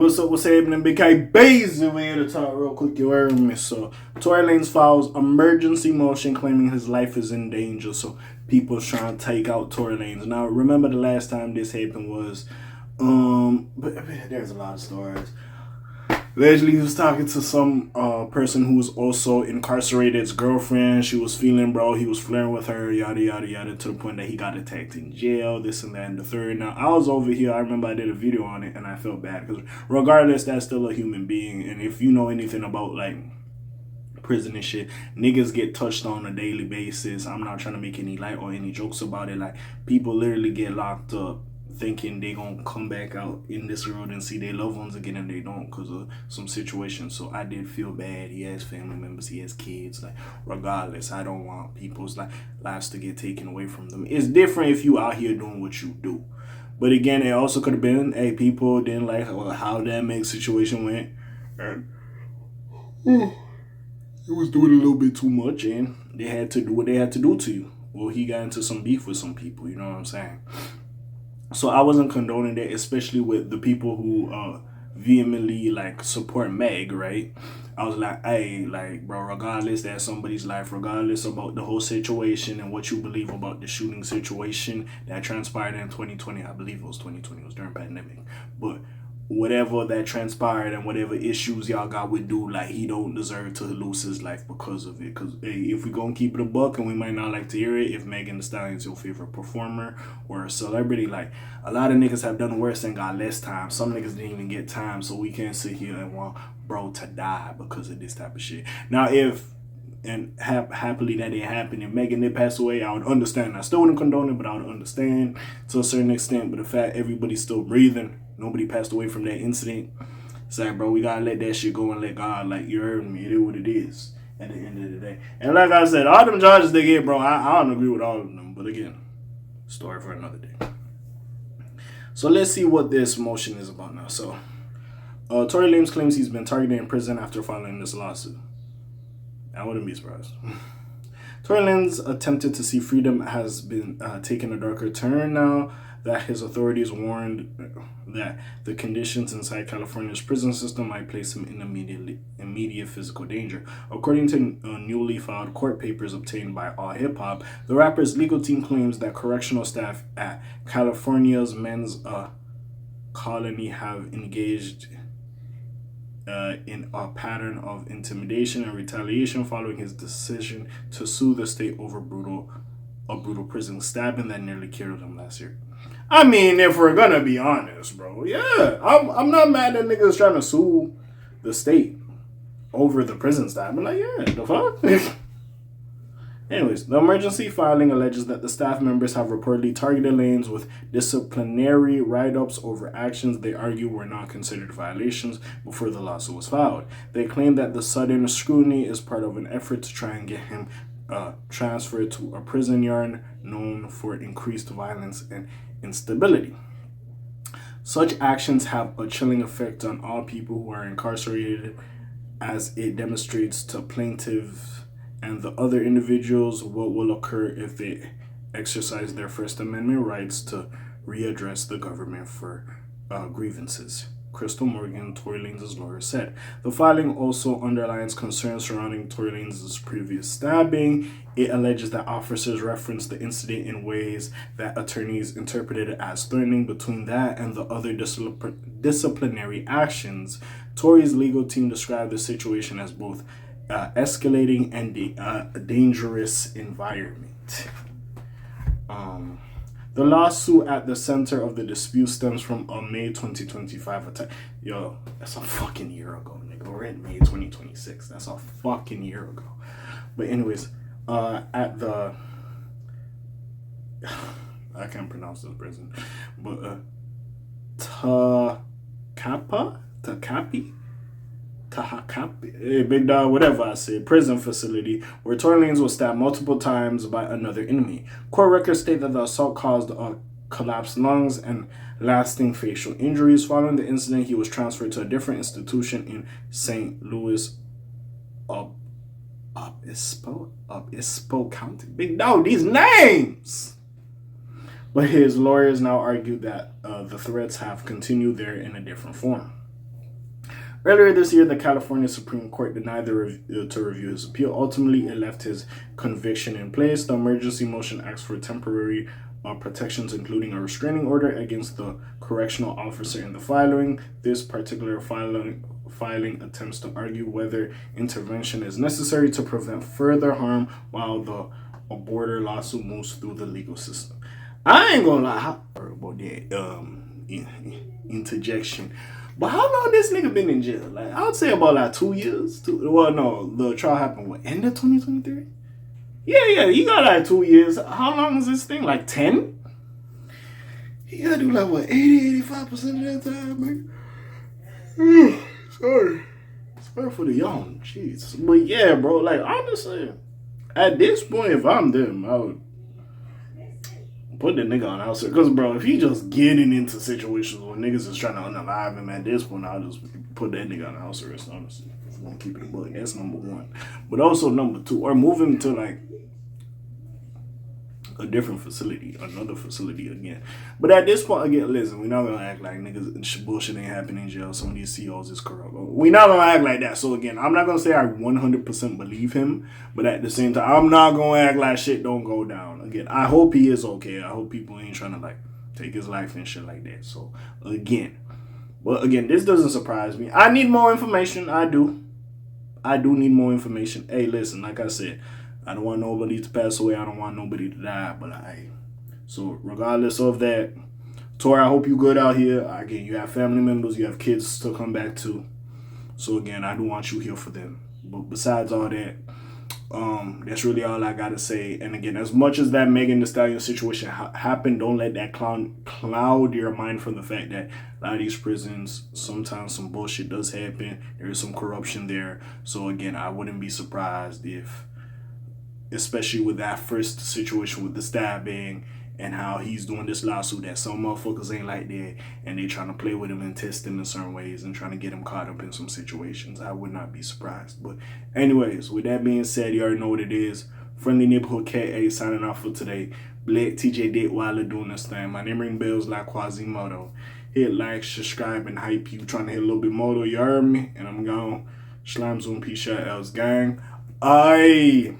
What's happening? Big K Bazy, we here to talk real quick. You heard me. So, Tory Lanez files emergency motion claiming his life is in danger. So, people's trying to take out Tory Lanez. Now, remember the last time this happened was, but there's a lot of stories. Allegedly, he was talking to some person who was also incarcerated's girlfriend. She was feeling, bro. He was flirting with her, yada, yada, yada, to the point that he got attacked in jail, this and that, and the third. Now, I was over here. I remember I did a video on it, and I felt bad. Because regardless, that's still a human being. And if you know anything about, like, prison and shit, niggas get touched on a daily basis. I'm not trying to make any light or any jokes about it. Like, people literally get locked up thinking they gonna come back out in this world and see their loved ones again, and they don't because of some situation. So I did feel bad. He has family members, he has kids. Like, regardless, I don't want people's lives to get taken away from them. It's different if you out here doing what you do, but again, it also could have been, hey, people didn't like how that Meg situation went, and it was doing a little bit too much, and they had to do what they had to do to you. Well, he got into some beef with some people, you know what I'm saying? So I wasn't condoning that, especially with the people who vehemently like support Meg, right? I was like, hey, like, bro, regardless that's somebody's life, regardless about the whole situation and what you believe about the shooting situation that transpired in 2020, I believe it was 2020, it was during pandemic, but whatever that transpired and whatever issues y'all got with dude, like, he don't deserve to lose his life because of it. Because, hey, if we gonna keep it a buck, and we might not like to hear it, if Megan Thee Stallion's your favorite performer or a celebrity, like, a lot of niggas have done worse and got less time. Some niggas didn't even get time, so we can't sit here and want bro to die because of this type of shit. Now, if and happily that it happened and Megan did pass away, I would understand. I still wouldn't condone it, but I would understand to a certain extent. But the fact everybody's still breathing, nobody passed away from that incident, it's like, bro, we gotta let that shit go and let God, like, you heard me, it is what it is at the end of the day. And like I said, all them charges they get, bro, I don't agree with all of them, but again, story for another day. So let's see what this motion is about now. So Tory Lanez claims he's been targeted in prison after filing this lawsuit. I wouldn't be surprised. Tory Lanez attempted to see freedom has been taking a darker turn now that his authorities warned that the conditions inside California's prison system might place him in immediate physical danger. According to newly filed court papers obtained by All Hip Hop, the rapper's legal team claims that correctional staff at California's men's colony have engaged in a pattern of intimidation and retaliation following his decision to sue the state over a brutal prison stabbing that nearly killed him last year. I mean, if we're gonna be honest, bro, yeah, I'm not mad that niggas trying to sue the state over the prison stabbing. Like, yeah, the fuck. Anyways, the emergency filing alleges that the staff members have reportedly targeted Lanez with disciplinary write-ups over actions they argue were not considered violations before the lawsuit was filed. They claim that the sudden scrutiny is part of an effort to try and get him transferred to a prison yard known for increased violence and instability. Such actions have a chilling effect on all people who are incarcerated, as it demonstrates to plaintiffs and the other individuals what will occur if they exercise their First Amendment rights to readdress the government for grievances. Crystal Morgan, Tory Lanez's lawyer, said. The filing also underlines concerns surrounding Tory Lanez's previous stabbing. It alleges that officers referenced the incident in ways that attorneys interpreted as threatening. Between that and the other disciplinary actions, Tory's legal team described the situation as both escalating and a dangerous environment. The lawsuit at the center of the dispute stems from a May 2025 attack. Yo, that's a fucking year ago, nigga. We're in May 2026. That's a fucking year ago. But anyways, at the I can't pronounce this prison, but Tahakapi, big dog, whatever I said, prison facility where Tory Lanez was stabbed multiple times by another enemy. Court records state that the assault caused collapsed lungs and lasting facial injuries. Following the incident, he was transferred to a different institution in St. Louis, Obispo County. Big dog, these names! But his lawyers now argue that the threats have continued there in a different form. Earlier this year, the California Supreme Court denied to review his appeal. Ultimately, it left his conviction in place. The emergency motion asked for temporary protections, including a restraining order against the correctional officer in the filing. This particular filing attempts to argue whether intervention is necessary to prevent further harm while the border lawsuit moves through the legal system. I ain't gonna lie about that interjection. But how long this nigga been in jail? Like, I would say about like 2 years. Well, no, the trial happened what, end of 2023? Yeah, he got like 2 years. How long is this thing? Like 10? He gotta do like what, 80-85% of that time, man. Sorry for the yawn. Jeez. But yeah, bro, like honestly, at this point, if I'm them, I would put the nigga on house arrest. Because, bro, if he just getting into situations where niggas is trying to unalive him at this point, I'll just put that nigga on house arrest, honestly. If I'm gonna keep it buck, that's number one. But also number two, or move him to like a different facility, another facility again. But at this point, again, listen, we're not gonna act like niggas bullshit ain't happening in jail. Some of these CEOs is corrupt. We're not gonna act like that. So again, I'm not gonna say I 100% believe him, but at the same time, I'm not gonna act like shit don't go down. Again, I hope he is okay. I hope people ain't trying to like take his life and shit like that. So again, this doesn't surprise me. I need more information. I do need more information. Hey, listen, like I said, I don't want nobody to pass away. I don't want nobody to die. But so regardless of that, Tory, I hope you good out here. Again, you have family members, you have kids to come back to. So again, I do want you here for them. But besides all that, that's really all I gotta say. And again, as much as that Megan Thee Stallion situation happened, don't let that cloud your mind from the fact that a lot of these prisons, sometimes some bullshit does happen. There is some corruption there. So again, I wouldn't be surprised if, especially with that first situation with the stabbing and how he's doing this lawsuit, that some motherfuckers ain't like that and they trying to play with him and test him in certain ways and trying to get him caught up in some situations. I would not be surprised. But anyways, with that being said, you already know what it is. Friendly Neighborhood K.A. signing off for today. Black TJ Dick Wilder doing this thing. My name ring bells like Quasimodo. Hit like, subscribe, and hype you. Trying to hit a little bit more, you heard me? And I'm gone. Slimes on P-Shot L's gang. Aye.